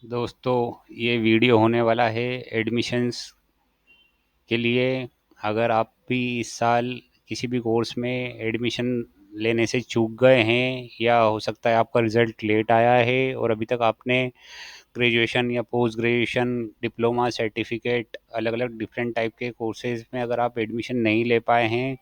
दोस्तों, ये वीडियो होने वाला है एडमिशन्स के लिए। अगर आप भी इस साल किसी भी कोर्स में एडमिशन लेने से चूक गए हैं या हो सकता है आपका रिज़ल्ट लेट आया है और अभी तक आपने ग्रेजुएशन या पोस्ट ग्रेजुएशन, डिप्लोमा, सर्टिफिकेट, अलग अलग डिफरेंट टाइप के कोर्सेज़ में अगर आप एडमिशन नहीं ले पाए हैं,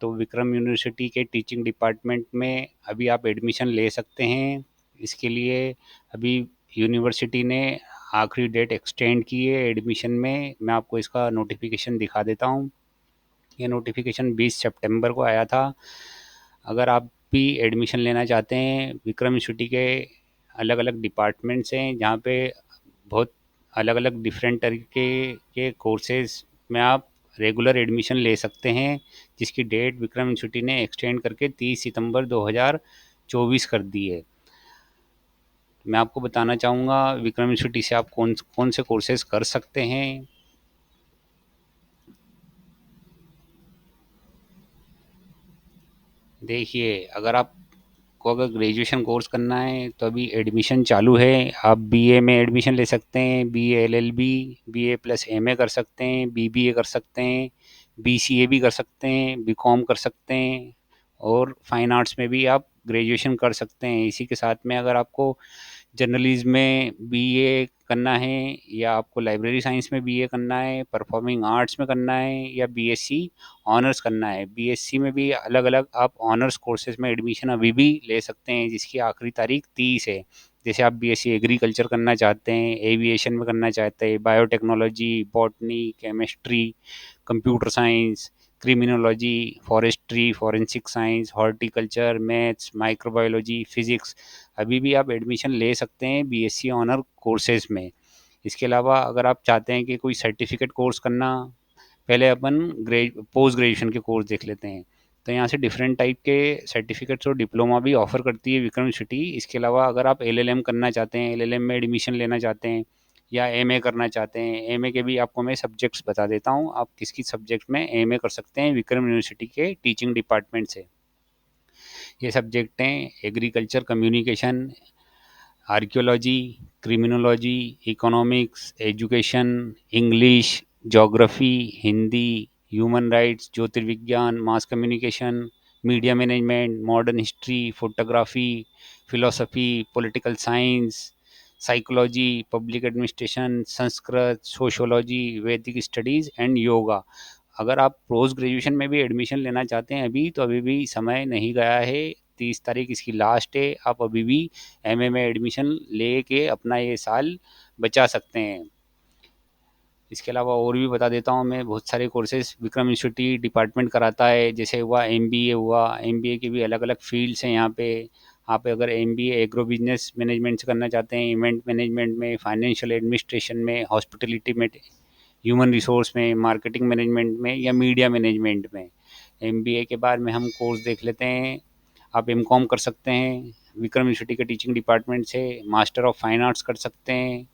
तो विक्रम यूनिवर्सिटी के टीचिंग डिपार्टमेंट में अभी आप एडमिशन ले सकते हैं। इसके लिए अभी यूनिवर्सिटी ने आखिरी डेट एक्सटेंड की है एडमिशन में। मैं आपको इसका नोटिफिकेशन दिखा देता हूँ। ये नोटिफिकेशन 20 सितंबर को आया था। अगर आप भी एडमिशन लेना चाहते हैं, विक्रम यूनिवर्सिटी के अलग अलग डिपार्टमेंट्स हैं जहाँ पे बहुत अलग अलग डिफरेंट तरीके के कोर्सेज में आप रेगुलर एडमिशन ले सकते हैं, जिसकी डेट विक्रम यूनिवर्सिटी ने एक्सटेंड करके 30 सितंबर 2024 कर दी है। मैं आपको बताना चाहूँगा विक्रम यूनिवर्सिटी से आप कौन कौन से कोर्सेज कर सकते हैं। देखिए, अगर ग्रेजुएशन कोर्स करना है तो अभी एडमिशन चालू है। आप बीए में एडमिशन ले सकते हैं, BA LLB, BA plus MA कर सकते हैं, बीबीए कर सकते हैं, बीसीए भी कर सकते हैं, बीकॉम कर सकते हैं और फाइन आर्ट्स में भी आप ग्रेजुएशन कर सकते हैं। इसी के साथ में अगर आपको जर्नलिज्म में बीए करना है या आपको लाइब्रेरी साइंस में बीए करना है, परफॉर्मिंग आर्ट्स में करना है या बीएससी ऑनर्स करना है, बीएससी में भी अलग अलग आप ऑनर्स कोर्सेज में एडमिशन अभी भी ले सकते हैं, जिसकी आखिरी तारीख 30 है। जैसे आप बीएससी एग्रीकल्चर करना चाहते हैं, एविएशन में करना चाहते हैं, biotechnology, botany, chemistry, computer science, criminology, forestry, forensic science, horticulture, maths, microbiology, physics, अभी भी आप एडमिशन ले सकते हैं बीएससी ऑनर कोर्सेज में। इसके अलावा अगर आप चाहते हैं कि कोई सर्टिफिकेट कोर्स करना, पहले अपन पोस्ट ग्रेजुएशन के कोर्स देख लेते हैं। तो यहाँ से डिफरेंट टाइप के सर्टिफिकेट्स और डिप्लोमा भी ऑफर करती है विक्रम यूनिवर्सिटी। इसके अलावा अगर आप एलएलएम करना चाहते हैं, एलएलएम में एडमिशन लेना चाहते हैं या एमए करना चाहते हैं, एमए के भी आपको मैं सब्जेक्ट्स बता देता हूँ, आप किस किस सब्जेक्ट में एमए कर सकते हैं विक्रम यूनिवर्सिटी के टीचिंग डिपार्टमेंट से। ये सब्जेक्ट हैं agriculture communication, archaeology, criminology, economics, education, English, geography, Hindi, human rights, ज्योतिर्विज्ञान, mass communication, media management, modern history, photography, philosophy, political science, psychology, public administration, Sanskrit, sociology, Vedic studies and yoga. अगर आप पोस्ट ग्रेजुएशन में भी admission लेना चाहते हैं अभी, तो अभी भी समय नहीं गया है। 30 तारीख इसकी लास्ट है। आप अभी भी एमए में एडमिशन लेके अपना ये साल बचा सकते हैं। इसके अलावा और भी बता देता हूँ मैं, बहुत सारे कोर्सेज विक्रम यूनिवर्सिटी डिपार्टमेंट कराता है। जैसे हुआ एमबीए, हुआ एमबीए की भी अलग अलग फील्ड्स हैं यहाँ पे। आप अगर एमबीए एग्रो बिजनेस मैनेजमेंट से करना चाहते हैं, इवेंट मैनेजमेंट में, फाइनेंशियल एडमिनिस्ट्रेशन में, हॉस्पिटलिटी में, ह्यूमन रिसोर्स में, मार्केटिंग मैनेजमेंट में या मीडिया मैनेजमेंट में। एमबीए के बाद में हम कोर्स देख लेते हैं। आप एमकॉम कर सकते हैं विक्रम यूनिवर्सिटी के टीचिंग डिपार्टमेंट से, मास्टर ऑफ फाइन आर्ट्स कर सकते हैं,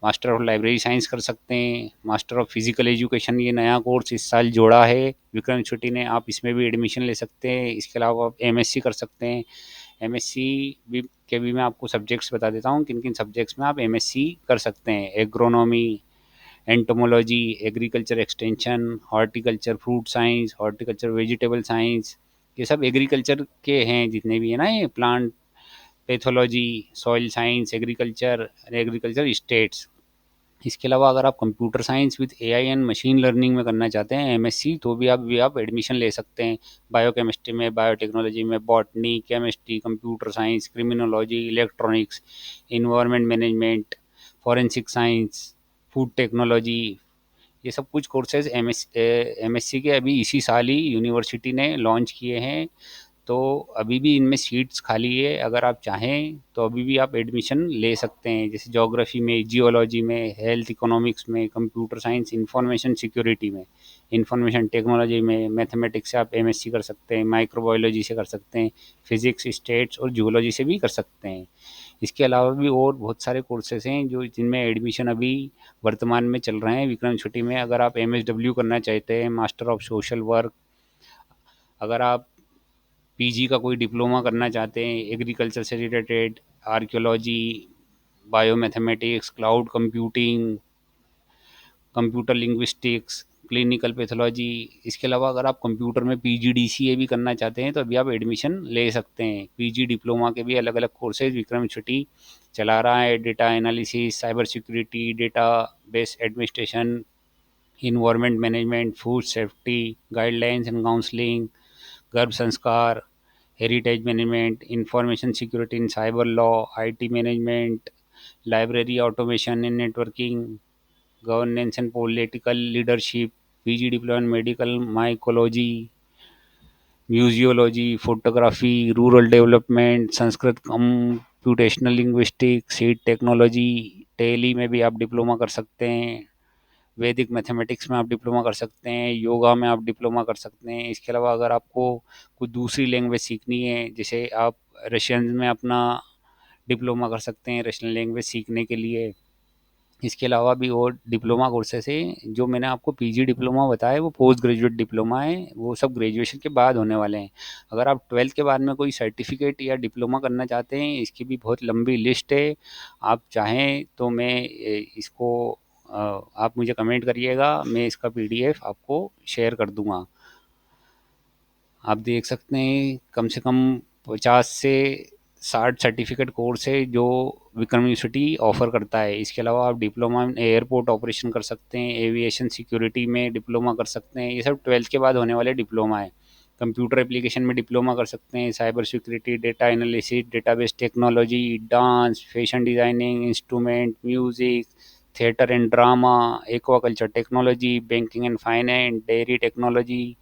मास्टर ऑफ लाइब्रेरी साइंस कर सकते हैं, मास्टर ऑफ फिजिकल एजुकेशन, ये नया कोर्स इस साल जोड़ा है विक्रम यूनिवर्सिटी ने, आप इसमें भी एडमिशन ले सकते हैं। इसके अलावा आप एमएससी कर सकते हैं। एमएससी भी के भी मैं आपको सब्जेक्ट्स बता देता हूँ किन किन सब्जेक्ट्स में आप एमएससी कर सकते हैं। Agronomy, entomology, agriculture extension, horticulture fruit science, horticulture vegetable science, ये सब एग्रीकल्चर के हैं जितने भी है ना, ये plant pathology, soil science, agriculture, agriculture states. इसके अलावा अगर आप computer science with AI and machine learning में करना चाहते हैं एमएससी, तो भी आप एडमिशन ले सकते हैं। बायोकेमिस्ट्री में, बायोटेक्नोलॉजी में, botany, chemistry, computer science, criminology, electronics, environment management, forensic science, food technology, ये सब कुछ कोर्सेज एमएससी के अभी इसी साल ही यूनिवर्सिटी ने लॉन्च किए हैं। तो अभी भी इनमें सीट्स खाली है। अगर आप चाहें तो अभी भी आप एडमिशन ले सकते हैं। जैसे ज्योग्राफी में, जियोलॉजी में, हेल्थ इकोनॉमिक्स में, कंप्यूटर साइंस, इंफॉर्मेशन सिक्योरिटी में, इंफॉर्मेशन टेक्नोलॉजी में, मैथमेटिक्स से आप एमएससी कर सकते हैं, माइक्रोबायोलॉजी से कर सकते हैं, फिजिक्स, स्टेट्स और जूलॉजी से भी कर सकते हैं। इसके अलावा भी और बहुत सारे कोर्सेज हैं जो जिनमें एडमिशन अभी वर्तमान में चल रहे हैं विक्रम छुट्टी में। अगर आप एमएसडब्ल्यू करना चाहते हैं, मास्टर ऑफ सोशल वर्क, अगर आप पीजी का कोई डिप्लोमा करना चाहते हैं एग्रीकल्चर से related, archaeology, biomathematics, cloud computing, computer linguistics, clinical pathology. इसके अलावा अगर आप कंप्यूटर में पीजीडीसीए भी करना चाहते हैं तो अभी आप एडमिशन ले सकते हैं। पीजी डिप्लोमा के भी अलग अलग कोर्सेज विक्रम यूनिवर्सिटी चला रहा है। Data analysis, cyber security, database administration, environment management, food safety, guidelines and counselling, गर्भ संस्कार, heritage management, information security in cyber law, IT management, library automation in networking, governance and political leadership, PG diploma in medical mycology, museology, photography, rural development, Sanskrit computational linguistic, seed technology, tele में भी आप diploma कर सकते हैं। वैदिक mathematics में आप diploma कर सकते हैं। योगा में आप डिप्लोमा कर सकते हैं। इसके अलावा अगर आपको कोई दूसरी लैंग्वेज सीखनी है, जैसे आप रशियन में अपना डिप्लोमा कर सकते हैं रशियन लैंग्वेज सीखने के लिए। इसके अलावा भी और डिप्लोमा कोर्सेस हैं। जो मैंने आपको पीजी डिप्लोमा बताया वो पोस्ट ग्रेजुएट डिप्लोमा है, वो सब ग्रेजुएशन के बाद होने वाले हैं। अगर आप 12th के बाद में कोई सर्टिफिकेट या डिप्लोमा करना चाहते हैं, इसकी भी बहुत लंबी लिस्ट है। आप चाहें तो मैं इसको आप मुझे कमेंट करिएगा, मैं इसका पीडीएफ आपको शेयर कर दूंगा। आप देख सकते हैं कम से कम 50 से 60 सर्टिफिकेट कोर्स है जो विक्रम यूनिवर्सिटी ऑफर करता है। इसके अलावा आप डिप्लोमा में एयरपोर्ट ऑपरेशन कर सकते हैं, एविएशन सिक्योरिटी में डिप्लोमा कर सकते हैं। ये सब 12th के बाद होने वाले डिप्लोमा है। कंप्यूटर एप्लीकेशन में डिप्लोमा कर सकते हैं, cyber security, data analysis, database technology, dance, fashion designing, instrument music, theatre and drama, aquaculture technology, banking and finance, dairy technology,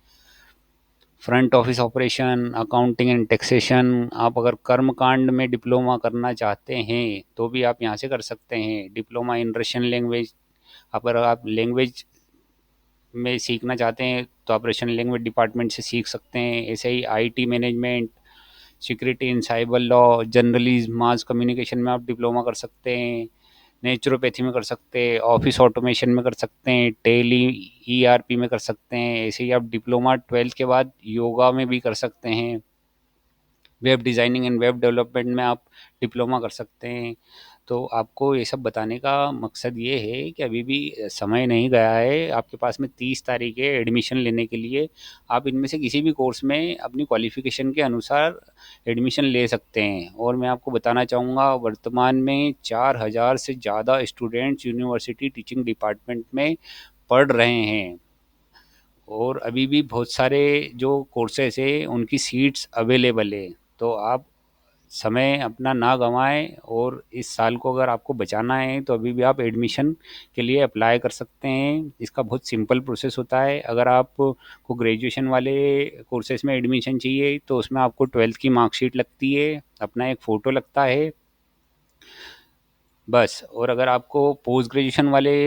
front office operation, accounting and taxation. आप अगर कर्मकांड में diploma करना चाहते हैं तो भी आप यहाँ से कर सकते हैं। डिप्लोमा इन रशियन लैंग्वेज, अगर आप लैंग्वेज में सीखना चाहते हैं तो आप रशियन लैंग्वेज डिपार्टमेंट से सीख सकते हैं। ऐसे ही IT management, security in cyber law, journalism, mass communication में आप डिप्लोमा कर सकते हैं। नेचुरोपैथी में कर सकते हैं, ऑफिस ऑटोमेशन में कर सकते हैं, टेली ईआरपी में कर सकते हैं। ऐसे ही आप डिप्लोमा 12th के बाद योगा में भी कर सकते हैं। Web designing and web development में आप डिप्लोमा कर सकते हैं। तो आपको ये सब बताने का मकसद ये है कि अभी भी समय नहीं गया है, आपके पास में 30 तारीख है एडमिशन लेने के लिए। आप इनमें से किसी भी कोर्स में अपनी क्वालिफ़िकेशन के अनुसार एडमिशन ले सकते हैं। और मैं आपको बताना चाहूँगा वर्तमान में 4000 से ज़्यादा स्टूडेंट्स यूनिवर्सिटी टीचिंग डिपार्टमेंट में पढ़ रहे हैं। और अभी भी बहुत सारे जो कोर्सेज़ हैं उनकी सीट्स अवेलेबल है। तो आप समय अपना ना गंवाएं, और इस साल को अगर आपको बचाना है तो अभी भी आप एडमिशन के लिए अप्लाई कर सकते हैं। इसका बहुत सिंपल प्रोसेस होता है। अगर आपको ग्रेजुएशन वाले कोर्सेज में एडमिशन चाहिए तो उसमें आपको 12th की मार्कशीट लगती है, अपना एक फ़ोटो लगता है बस। और अगर आपको पोस्ट ग्रेजुएशन वाले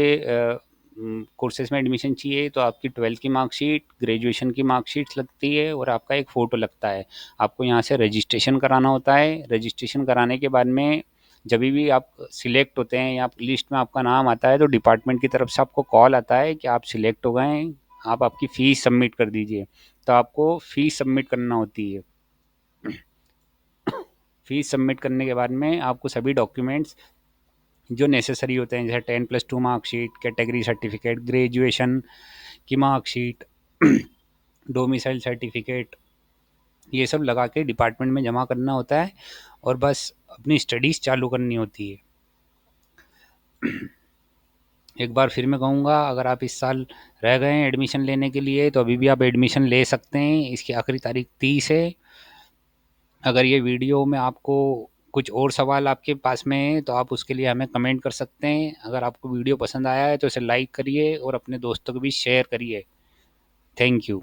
कोर्सेज में एडमिशन चाहिए तो आपकी 12th की मार्कशीट, ग्रेजुएशन की मार्कशीट लगती है और आपका एक फ़ोटो लगता है। आपको यहाँ से रजिस्ट्रेशन कराना होता है। रजिस्ट्रेशन कराने के बाद में जब भी आप सिलेक्ट होते हैं या लिस्ट में आपका नाम आता है तो डिपार्टमेंट की तरफ से आपको कॉल आता है कि आप सिलेक्ट हो गए हैं, आप आपकी फ़ीस सबमिट कर दीजिए। तो आपको फ़ीस सबमिट करना होती है। फ़ीस सबमिट करने के बाद में आपको सभी डॉक्यूमेंट्स जो नेसेसरी होते हैं, जैसे 10+2 मार्कशीट, कैटेगरी सर्टिफिकेट, ग्रेजुएशन की मार्कशीट, डोमिसाइल सर्टिफिकेट, ये सब लगा के डिपार्टमेंट में जमा करना होता है और बस अपनी स्टडीज़ चालू करनी होती है। एक बार फिर मैं कहूँगा, अगर आप इस साल रह गए हैं एडमिशन लेने के लिए तो अभी भी आप एडमिशन ले सकते हैं। इसकी आखिरी तारीख 30 है। अगर ये वीडियो में आपको कुछ और सवाल आपके पास में है तो आप उसके लिए हमें कमेंट कर सकते हैं। अगर आपको वीडियो पसंद आया है तो इसे लाइक करिए और अपने दोस्तों को भी शेयर करिए। Thank you.